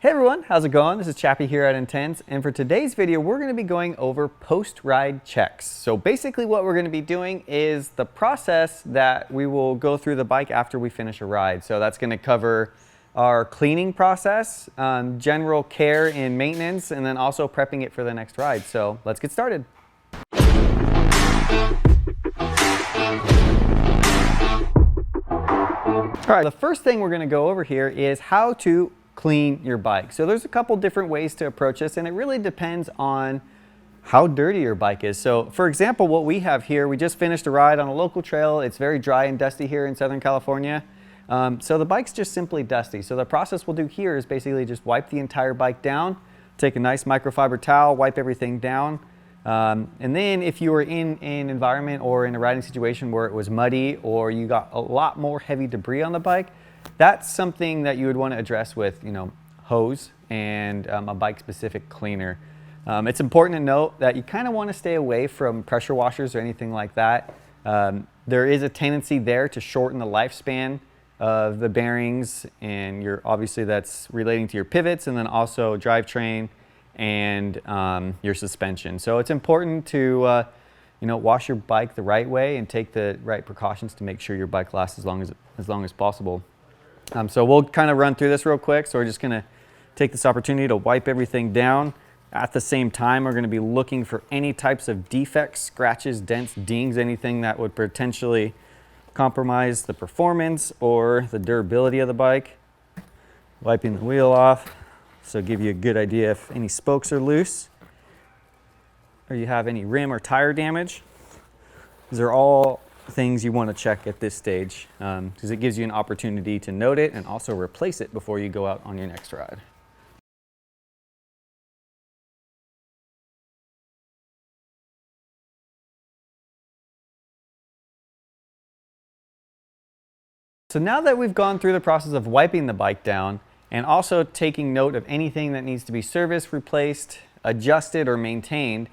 Hey everyone, how's it going? This is Chappie here at Intense, and for today's video we're going to be going over post-ride checks. So basically what we're going to be doing is the process that we will go through the bike after we finish a ride. So that's going to cover our cleaning process, general care and maintenance, and then also prepping it for the next ride. So let's get started. All right, the first thing we're going to go over here is how to clean your bike. So there's a couple different ways to approach this, and it really depends on how dirty your bike is. So for example, what we have here, we just finished a ride on a local trail. It's very dry and dusty here in Southern California. So the bike's just simply dusty. So the process we'll do here is basically just wipe the entire bike down, take a nice microfiber towel, wipe everything down. And then if you were in an environment or in a riding situation where it was muddy or you got a lot more heavy debris on the bike, that's something that you would want to address with, hose and a bike-specific cleaner. It's important to note that you kind of want to stay away from pressure washers or anything like that. There is a tendency there to shorten the lifespan of the bearings, and obviously that's relating to your pivots and then also drivetrain and your suspension. So it's important to wash your bike the right way and take the right precautions to make sure your bike lasts as long as possible. So we'll kind of run through this real quick. So we're just going to take this opportunity to wipe everything down. At the same time, we're going to be looking for any types of defects, scratches, dents, dings, anything that would potentially compromise the performance or the durability of the bike. Wiping the wheel off, so give you a good idea if any spokes are loose or you have any rim or tire damage. These are all things you want to check at this stage because it gives you an opportunity to note it and also replace it before you go out on your next ride. So now that we've gone through the process of wiping the bike down and also taking note of anything that needs to be serviced, replaced, adjusted, or maintained,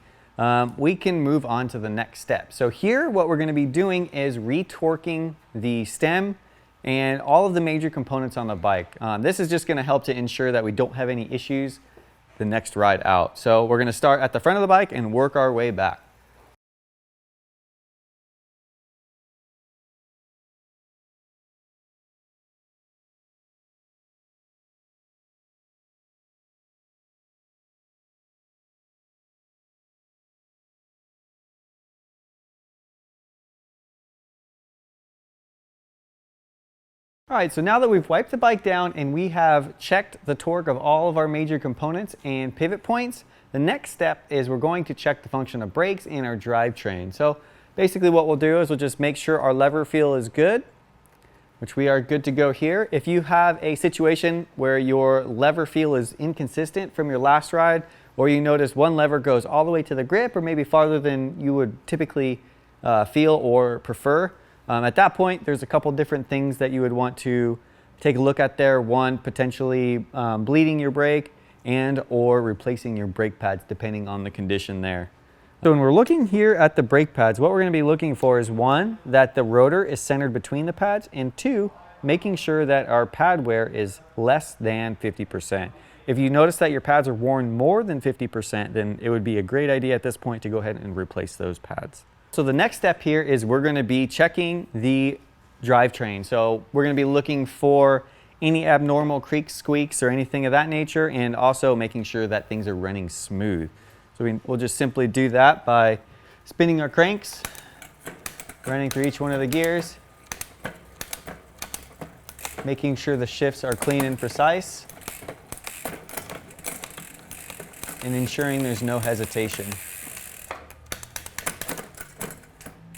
we can move on to the next step. So here what we're going to be doing is retorquing the stem and all of the major components on the bike. This is just going to help to ensure that we don't have any issues the next ride out. So we're going to start at the front of the bike and work our way back. All right, so now that we've wiped the bike down and we have checked the torque of all of our major components and pivot points, the next step is we're going to check the function of brakes and our drivetrain. So basically what we'll do is we'll just make sure our lever feel is good, which we are good to go here. If you have a situation where your lever feel is inconsistent from your last ride, or you notice one lever goes all the way to the grip or maybe farther than you would typically feel or prefer, at that point, there's a couple different things that you would want to take a look at there. One, potentially bleeding your brake and or replacing your brake pads depending on the condition there. So when we're looking here at the brake pads, what we're going to be looking for is one, that the rotor is centered between the pads, and two, making sure that our pad wear is less than 50%. If you notice that your pads are worn more than 50%, then it would be a great idea at this point to go ahead and replace those pads. So the next step here is we're going to be checking the drivetrain. So we're going to be looking for any abnormal creaks, squeaks, or anything of that nature, and also making sure that things are running smooth. So we'll just simply do that by spinning our cranks, running through each one of the gears, making sure the shifts are clean and precise, and ensuring there's no hesitation.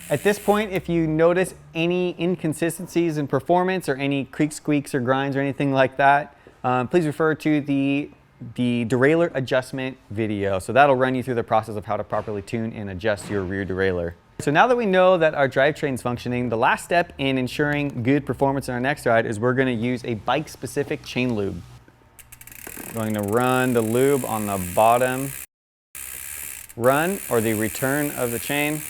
At this point, if you notice any inconsistencies in performance or any creaks, squeaks, or grinds or anything like that, please refer to the derailleur adjustment video. So that'll run you through the process of how to properly tune and adjust your rear derailleur. So now that we know that our drivetrain is functioning, the last step in ensuring good performance in our next ride is we're going to use a bike-specific chain lube. I'm going to run the lube on the bottom run or the return of the chain,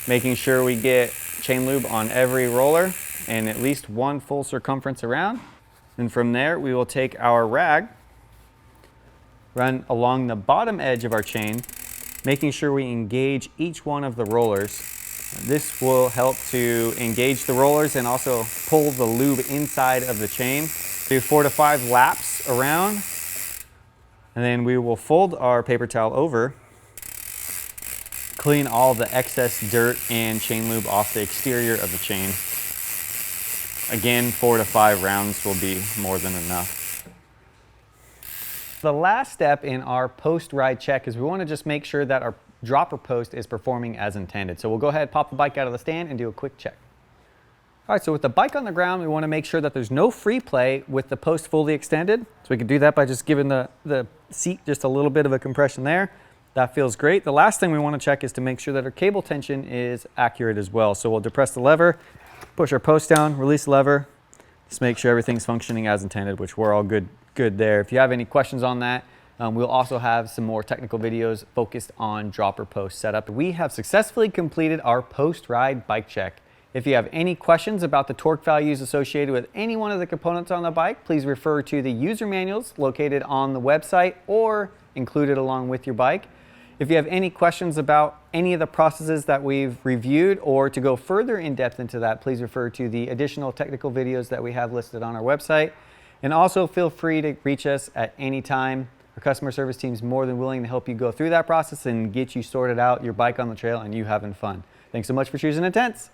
making sure we get chain lube on every roller and at least one full circumference around. And from there, we will take our rag, run along the bottom edge of our chain, making sure we engage each one of the rollers. This will help to engage the rollers and also pull the lube inside of the chain. Do 4 to 5 laps around, and then we will fold our paper towel over, clean all the excess dirt and chain lube off the exterior of the chain. Again, 4 to 5 rounds will be more than enough. The last step in our post-ride check is we want to just make sure that our dropper post is performing as intended. So we'll go ahead, pop the bike out of the stand and do a quick check. All right, so with the bike on the ground, we want to make sure that there's no free play with the post fully extended. So we can do that by just giving the seat just a little bit of a compression there. That feels great. The last thing we want to check is to make sure that our cable tension is accurate as well. So we'll depress the lever, push our post down, release the lever, just make sure everything's functioning as intended, which we're all good there. If you have any questions on that, we'll also have some more technical videos focused on dropper post setup. We have successfully completed our post-ride bike check. If you have any questions about the torque values associated with any one of the components on the bike, please refer to the user manuals located on the website or included along with your bike. If you have any questions about any of the processes that we've reviewed or to go further in depth into that, please refer to the additional technical videos that we have listed on our website. And also feel free to reach us at any time. Our customer service team is more than willing to help you go through that process and get you sorted out, your bike on the trail, and you having fun. Thanks so much for choosing Intense.